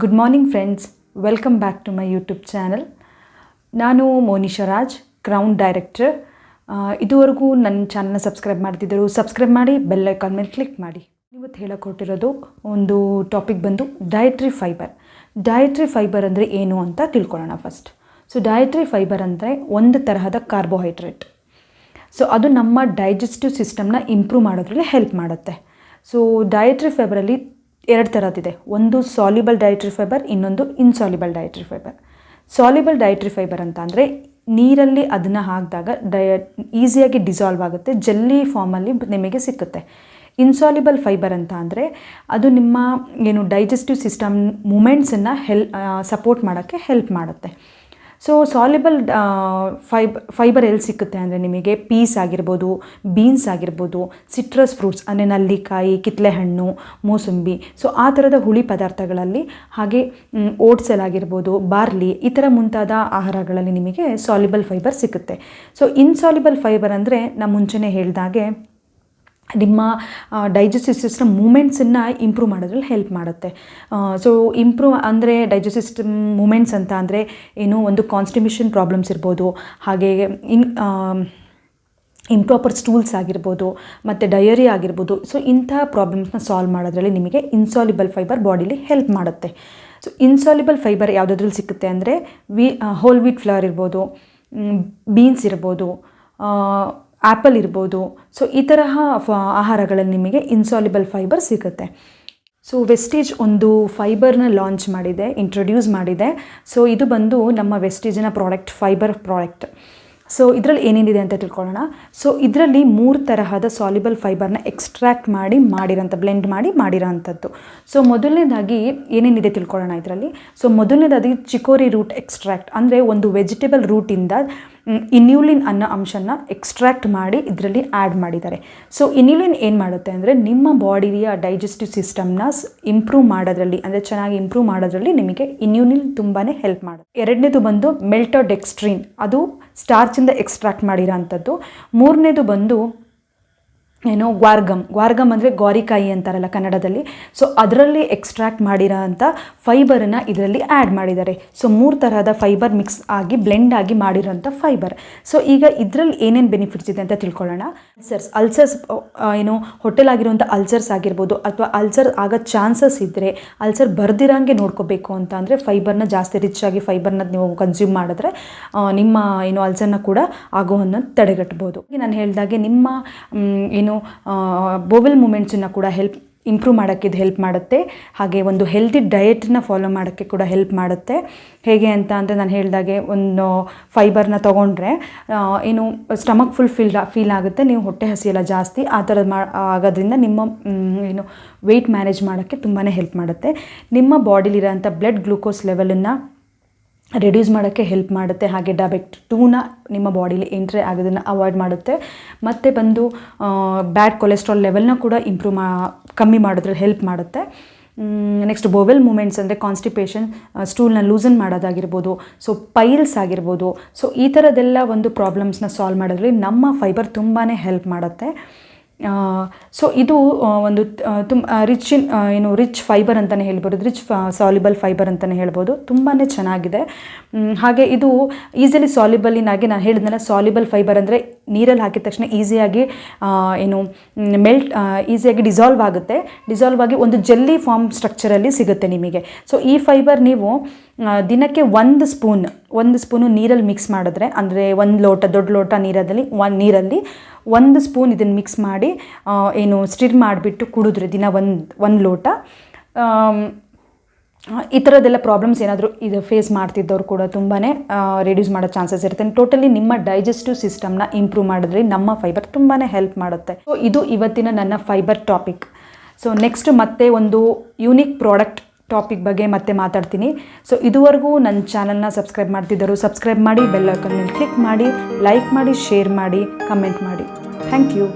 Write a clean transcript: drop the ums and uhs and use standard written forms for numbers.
Good morning friends, welcome back to my YouTube channel. ನಾನು Monisha Raj, crown director. ಇದುವರೆಗೂ ನನ್ನ ಚಾನಲ್ನ ಸಬ್ಸ್ಕ್ರೈಬ್ ಮಾಡ್ತಿದ್ದರು, ಸಬ್ಸ್ಕ್ರೈಬ್ ಮಾಡಿ, ಬೆಲ್ ಐಕಾನ್ ಮೇಲೆ ಕ್ಲಿಕ್ ಮಾಡಿ. ಇವತ್ತು ಹೇಳಕೊಟ್ಟಿರೋದು ಒಂದು ಟಾಪಿಕ್ ಬಂದು ಡಯಟ್ರಿ ಫೈಬರ್. ಡಯಟ್ರಿ ಫೈಬರ್ ಅಂದರೆ ಏನು ಅಂತ ತಿಳ್ಕೊಳ್ಳೋಣ ಫಸ್ಟ್. ಸೊ ಡಯಟ್ರಿ ಫೈಬರ್ ಅಂದರೆ ಒಂದು ತರಹದ ಕಾರ್ಬೋಹೈಡ್ರೇಟ್. ಸೊ ಅದು ನಮ್ಮ ಡೈಜೆಸ್ಟಿವ್ ಸಿಸ್ಟಮ್ನ ಇಂಪ್ರೂವ್ ಮಾಡೋದ್ರಲ್ಲಿ ಹೆಲ್ಪ್ ಮಾಡುತ್ತೆ. ಸೊ ಡಯಟ್ರಿ ಫೈಬರಲ್ಲಿ ಎರಡು ಥರದಿದೆ. ಒಂದು ಸಾಲ್ಯುಬಲ್ ಡಯಟ್ರಿ ಫೈಬರ್, ಇನ್ನೊಂದು insoluble dietary fibre. Soluble dietary fibre ಅಂತ ಅಂದರೆ ನೀರಲ್ಲಿ ಅದನ್ನು ಹಾಕಿದಾಗ ಈಸಿಯಾಗಿ ಡಿಸಾಲ್ವ್ ಆಗುತ್ತೆ, ಜೆಲ್ಲಿ ಫಾರ್ಮಲ್ಲಿ ನಿಮಗೆ ಸಿಕ್ಕುತ್ತೆ. ಇನ್ಸಾಲ್ಯುಬಲ್ ಫೈಬರ್ ಅಂತ ಅಂದರೆ ಅದು ನಿಮ್ಮ ಡೈಜೆಸ್ಟಿವ್ ಸಿಸ್ಟಮ್ ಮೂಮೆಂಟ್ಸನ್ನು ಸಪೋರ್ಟ್ ಮಾಡೋಕ್ಕೆ ಹೆಲ್ಪ್ ಮಾಡುತ್ತೆ. ಸೊ ಸಾಲ್ಯುಬಲ್ ಫೈಬರ್ ಎಲ್ಲಿ ಸಿಕ್ಕುತ್ತೆ ಅಂದರೆ ನಿಮಗೆ ಪೀಸ್ ಆಗಿರ್ಬೋದು, ಬೀನ್ಸ್ ಆಗಿರ್ಬೋದು, ಸಿಟ್ರಸ್ ಫ್ರೂಟ್ಸ್ ಅಂದರೆ ನಲ್ಲಿಕಾಯಿ, ಕಿತ್ತಳೆಹಣ್ಣು, ಮೂಸಂಬಿ, ಸೊ ಆ ಥರದ ಹುಳಿ ಪದಾರ್ಥಗಳಲ್ಲಿ, ಹಾಗೆ ಓಟ್ಸಲ್ಲಾಗಿರ್ಬೋದು, ಬಾರ್ಲಿ, ಈ ಥರ ಮುಂತಾದ ಆಹಾರಗಳಲ್ಲಿ ನಿಮಗೆ ಸಾಲ್ಯುಬಲ್ ಫೈಬರ್ ಸಿಕ್ಕುತ್ತೆ. ಸೊ ಇನ್ಸಾಲ್ಯುಬಲ್ ಫೈಬರ್ ಅಂದರೆ ನಾನು ಮುಂಚೆನೇ ಹೇಳಿದಾಗೆ ನಿಮ್ಮ ಡೈಜೆಸ್ಟಿವ್ ಸಿಸ್ಟಮ್ ಮೂಮೆಂಟ್ಸನ್ನು ಇಂಪ್ರೂವ್ ಮಾಡೋದ್ರಲ್ಲಿ ಹೆಲ್ಪ್ ಮಾಡುತ್ತೆ. ಸೊ ಇಂಪ್ರೂವ್ ಅಂದರೆ ಡೈಜೆಸ್ಟಿವ್ ಸಿಸ್ಟಮ್ ಮೂಮೆಂಟ್ಸ್ ಅಂತ ಅಂದರೆ ಏನು, ಒಂದು ಕಾನ್ಸ್ಟಿಪೇಷನ್ ಪ್ರಾಬ್ಲಮ್ಸ್ ಇರ್ಬೋದು, ಹಾಗೆ ಇಂಪ್ರಾಪರ್ ಸ್ಟೂಲ್ಸ್ ಆಗಿರ್ಬೋದು, ಮತ್ತು ಡಯರಿ ಆಗಿರ್ಬೋದು. ಸೊ ಇಂಥ ಪ್ರಾಬ್ಲಮ್ಸ್ನ ಸಾಲ್ವ್ ಮಾಡೋದ್ರಲ್ಲಿ ನಿಮಗೆ ಇನ್ಸಾಲ್ಯುಬಲ್ ಫೈಬರ್ ಬಾಡಿಲಿ ಹೆಲ್ಪ್ ಮಾಡುತ್ತೆ. ಸೊ ಇನ್ಸಾಲ್ಯುಬಲ್ ಫೈಬರ್ ಯಾವುದಾದ್ರಲ್ಲಿ ಸಿಕ್ಕುತ್ತೆ ಅಂದರೆ ಹೋಲ್ ವೀಟ್ ಫ್ಲವರ್ ಇರ್ಬೋದು, ಬೀನ್ಸ್ ಇರ್ಬೋದು, ಆ್ಯಪಲ್ ಇರ್ಬೋದು. ಸೊ ಈ ತರಹ ಆಹಾರಗಳಲ್ಲಿ ನಿಮಗೆ ಇನ್ಸಾಲ್ಯುಬಲ್ ಫೈಬರ್ ಸಿಗುತ್ತೆ. ಸೊ ವೆಸ್ಟೀಜ್ ಒಂದು ಫೈಬರ್ನ ಲಾಂಚ್ ಮಾಡಿದೆ, ಇಂಟ್ರೊಡ್ಯೂಸ್ ಮಾಡಿದೆ. ಸೊ ಇದು ಬಂದು ನಮ್ಮ ವೆಸ್ಟೀಜಿನ ಪ್ರಾಡಕ್ಟ್, ಫೈಬರ್ ಪ್ರಾಡಕ್ಟ್. ಸೊ ಇದರಲ್ಲಿ ಏನೇನಿದೆ ಅಂತ ತಿಳ್ಕೊಳ್ಳೋಣ. ಸೊ ಇದರಲ್ಲಿ 3 ತರಹದ ಸಾಲ್ಯುಬಲ್ ಫೈಬರ್ನ ಎಕ್ಸ್ಟ್ರಾಕ್ಟ್ ಬ್ಲೆಂಡ್ ಮಾಡಿ ಮಾಡಿರೋಂಥದ್ದು. ಸೊ ಮೊದಲನೇದಾಗಿ ಏನೇನಿದೆ ತಿಳ್ಕೊಳ್ಳೋಣ ಇದರಲ್ಲಿ. ಸೊ ಮೊದಲನೇದಾಗಿ ಚಿಕೋರಿ ರೂಟ್ ಎಕ್ಸ್ಟ್ರಾಕ್ಟ್ ಅಂದರೆ ಒಂದು ವೆಜಿಟೇಬಲ್ ರೂಟಿಂದ ಇನ್ಯುಲಿನ್ ಅನ್ನೋ ಅಂಶನ ಎಕ್ಸ್ಟ್ರಾಕ್ಟ್ ಮಾಡಿ ಇದರಲ್ಲಿ ಆ್ಯಡ್ ಮಾಡಿದ್ದಾರೆ. ಸೊ ಇನ್ಯುಲಿನ್ ಏನು ಮಾಡುತ್ತೆ ಅಂದರೆ ನಿಮ್ಮ ಬಾಡಿಯ ಡೈಜೆಸ್ಟಿವ್ ಸಿಸ್ಟಮ್ನ ಇಂಪ್ರೂವ್ ಮಾಡೋದ್ರಲ್ಲಿ, ಅಂದರೆ ಚೆನ್ನಾಗಿ ಇಂಪ್ರೂವ್ ಮಾಡೋದ್ರಲ್ಲಿ ನಿಮಗೆ ಇನ್ಯುಲಿನ್ ತುಂಬಾ ಹೆಲ್ಪ್ ಮಾಡುತ್ತೆ. ಎರಡನೇದು ಬಂದು ಮೆಲ್ಟೋಡೆಕ್ಸ್ಟ್ರಿನ್, ಅದು ಸ್ಟಾರ್ಚಿಂದ ಎಕ್ಸ್ಟ್ರಾಕ್ಟ್ ಮಾಡಿರೋ ಅಂಥದ್ದು. ಮೂರನೇದು ಬಂದು ಗ್ವಾರ್ಗಮ್ ಅಂದರೆ ಗೋರಿಕಾಯಿ ಅಂತಾರಲ್ಲ ಕನ್ನಡದಲ್ಲಿ. ಸೊ ಅದರಲ್ಲಿ ಎಕ್ಸ್ಟ್ರಾಕ್ಟ್ ಮಾಡಿರೋ ಅಂಥ ಫೈಬರನ್ನು ಇದರಲ್ಲಿ ಆ್ಯಡ್ ಮಾಡಿದ್ದಾರೆ. ಸೊ 3 ತರಹದ ಫೈಬರ್ ಮಿಕ್ಸ್ ಆಗಿ ಬ್ಲೆಂಡ್ ಆಗಿ ಮಾಡಿರೋಂಥ ಫೈಬರ್. ಸೊ ಈಗ ಇದರಲ್ಲಿ ಏನೇನು ಬೆನಿಫಿಟ್ಸ್ ಇದೆ ಅಂತ ತಿಳ್ಕೊಳ್ಳೋಣ. ಅಲ್ಸರ್ಸ್ ಹೊಟ್ಟೆಲಾಗಿರುವಂಥ ಅಲ್ಸರ್ಸ್ ಆಗಿರ್ಬೋದು, ಅಥವಾ ಅಲ್ಸರ್ ಆಗೋ ಚಾನ್ಸಸ್ ಇದ್ದರೆ, ಅಲ್ಸರ್ ಬರ್ದಿರೋಂಗೆ ನೋಡ್ಕೋಬೇಕು ಅಂತ ಅಂದರೆ ಫೈಬರ್ನ ಜಾಸ್ತಿ ರಿಚ್ ಆಗಿ ಫೈಬರ್ನ ನೀವು ಕನ್ಸ್ಯೂಮ್ ಮಾಡಿದ್ರೆ ನಿಮ್ಮ ಅಲ್ಸರ್ನ ಕೂಡ ಆಗೋವನ್ನು ತಡೆಗಟ್ಬೋದು. ನಾನು ಹೇಳಿದಾಗೆ ನಿಮ್ಮ ಬೋವೆಲ್ ಮೂಮೆಂಟ್ಸನ್ನು ಕೂಡ ಇಂಪ್ರೂವ್ ಮಾಡೋಕ್ಕೆ ಇದು ಹೆಲ್ಪ್ ಮಾಡುತ್ತೆ. ಹಾಗೆ ಒಂದು ಹೆಲ್ದಿ ಡಯೆಟನ್ನ ಫಾಲೋ ಮಾಡೋಕ್ಕೆ ಕೂಡ ಹೆಲ್ಪ್ ಮಾಡುತ್ತೆ. ಹೇಗೆ ಅಂತ ಅಂದರೆ ನಾನು ಹೇಳಿದಾಗೆ ಒಂದು ಫೈಬರ್ನ ತೊಗೊಂಡ್ರೆ ಸ್ಟಮಕ್ ಫುಲ್ ಫೀಲ್ ಆಗುತ್ತೆ, ನೀವು ಹೊಟ್ಟೆ ಹಸಿಯೆಲ್ಲ ಜಾಸ್ತಿ ಆ ಥರದ್ದು ಆಗೋದ್ರಿಂದ ನಿಮ್ಮ ವೆಯ್ಟ್ ಮ್ಯಾನೇಜ್ ಮಾಡೋಕ್ಕೆ ತುಂಬಾ ಹೆಲ್ಪ್ ಮಾಡುತ್ತೆ. ನಿಮ್ಮ ಬಾಡಿಲಿರೋಂಥ ಬ್ಲಡ್ ಗ್ಲೂಕೋಸ್ ಲೆವೆಲನ್ನು ರೆಡ್ಯೂಸ್ ಮಾಡೋಕ್ಕೆ ಹೆಲ್ಪ್ ಮಾಡುತ್ತೆ. ಹಾಗೆ ಡಯಾಬಿಟ್ 2ನ ನಿಮ್ಮ ಬಾಡಿಲಿ ಎಂಟ್ರಿ ಆಗೋದನ್ನು ಅವಾಯ್ಡ್ ಮಾಡುತ್ತೆ. ಮತ್ತು ಬಂದು ಬ್ಯಾಡ್ ಕೊಲೆಸ್ಟ್ರಾಲ್ ಲೆವೆಲ್ನ ಕೂಡ ಕಮ್ಮಿ ಮಾಡೋದ್ರಲ್ಲಿ ಹೆಲ್ಪ್ ಮಾಡುತ್ತೆ. ನೆಕ್ಸ್ಟ್ ಬೋವೆಲ್ ಮೂಮೆಂಟ್ಸ್ ಅಂದರೆ ಕಾನ್ಸ್ಟಿಪೇಷನ್, ಸ್ಟೂಲ್ನ ಲೂಸನ್ ಮಾಡೋದಾಗಿರ್ಬೋದು, ಸೊ ಪೈಲ್ಸ್ ಆಗಿರ್ಬೋದು. ಸೊ ಈ ಥರದ್ದೆಲ್ಲ ಒಂದು ಪ್ರಾಬ್ಲಮ್ಸ್ನ ಸಾಲ್ವ್ ಮಾಡೋದ್ರಲ್ಲಿ ನಮ್ಮ ಫೈಬರ್ ತುಂಬಾ ಹೆಲ್ಪ್ ಮಾಡುತ್ತೆ. ಸೊ ಇದು ಒಂದು ರಿಚ್ ಫೈಬರ್ ಅಂತಲೇ ಹೇಳ್ಬೋದು, ರಿಚ್ ಸಾಲ್ಯುಬಲ್ ಫೈಬರ್ ಅಂತಲೇ ಹೇಳ್ಬೋದು. ತುಂಬಾ ಚೆನ್ನಾಗಿದೆ. ಹಾಗೆ ಇದು ಈಸಿಲಿ ಸಾಲ್ಯುಬಲಿನಾಗಿ, ನಾನು ಹೇಳಿದ್ನಲ್ಲ ಸಾಲ್ಯುಬಲ್ ಫೈಬರ್ ಅಂದರೆ ನೀರಲ್ಲಿ ಹಾಕಿದ ತಕ್ಷಣ ಈಸಿಯಾಗಿ ಈಸಿಯಾಗಿ ಡಿಸಾಲ್ವ್ ಆಗುತ್ತೆ. ಡಿಸಾಲ್ವ್ ಆಗಿ ಒಂದು ಜೆಲ್ಲಿ ಫಾರ್ಮ್ ಸ್ಟ್ರಕ್ಚರಲ್ಲಿ ಸಿಗುತ್ತೆ ನಿಮಗೆ. ಸೊ ಈ ಫೈಬರ್ ನೀವು ದಿನಕ್ಕೆ 1 ಸ್ಪೂನು ನೀರಲ್ಲಿ ಮಿಕ್ಸ್ ಮಾಡಿದ್ರೆ, ಅಂದರೆ 1 ಲೋಟ, ದೊಡ್ಡ ಲೋಟ ನೀರಲ್ಲಿ 1 ಸ್ಪೂನ್ ಇದನ್ನು ಮಿಕ್ಸ್ ಮಾಡಿ ಸ್ಟಿರ್ ಮಾಡಿಬಿಟ್ಟು ಕುಡಿದ್ರೆ ದಿನ ಒಂದು ಲೋಟ, ಈ ಥರದ್ದೆಲ್ಲ ಪ್ರಾಬ್ಲಮ್ಸ್ ಏನಾದರೂ ಇದು ಫೇಸ್ ಮಾಡ್ತಿದ್ದವ್ರು ಕೂಡ ತುಂಬಾ ರಿಡ್ಯೂಸ್ ಮಾಡೋ ಚಾನ್ಸಸ್ ಇರುತ್ತೆ. ಟೋಟಲಿ ನಿಮ್ಮ ಡೈಜೆಸ್ಟಿವ್ ಸಿಸ್ಟಮ್ನ ಇಂಪ್ರೂವ್ ಮಾಡೋದ್ರಲ್ಲಿ ನಮ್ಮ ಫೈಬರ್ ತುಂಬಾ ಹೆಲ್ಪ್ ಮಾಡುತ್ತೆ. ಸೊ ಇದು ಇವತ್ತಿನ ನನ್ನ ಫೈಬರ್ ಟಾಪಿಕ್. ಸೊ ನೆಕ್ಸ್ಟ್ ಮತ್ತೆ ಒಂದು ಯೂನಿಕ್ ಪ್ರಾಡಕ್ಟ್ ಟಾಪಿಕ್ ಬಗ್ಗೆ ಮತ್ತೆ ಮಾತಾಡ್ತೀನಿ. ಸೊ ಇದುವರೆಗೂ ನನ್ನ ಚಾನಲ್ನ ಸಬ್ಸ್ಕ್ರೈಬ್ ಮಾಡ್ತಿದ್ದರು, ಸಬ್ಸ್ಕ್ರೈಬ್ ಮಾಡಿ, ಬೆಲ್ ಐಕಾನ್ ಮೇಲೆ ಕ್ಲಿಕ್ ಮಾಡಿ, ಲೈಕ್ ಮಾಡಿ, ಶೇರ್ ಮಾಡಿ, ಕಮೆಂಟ್ ಮಾಡಿ. Thank you.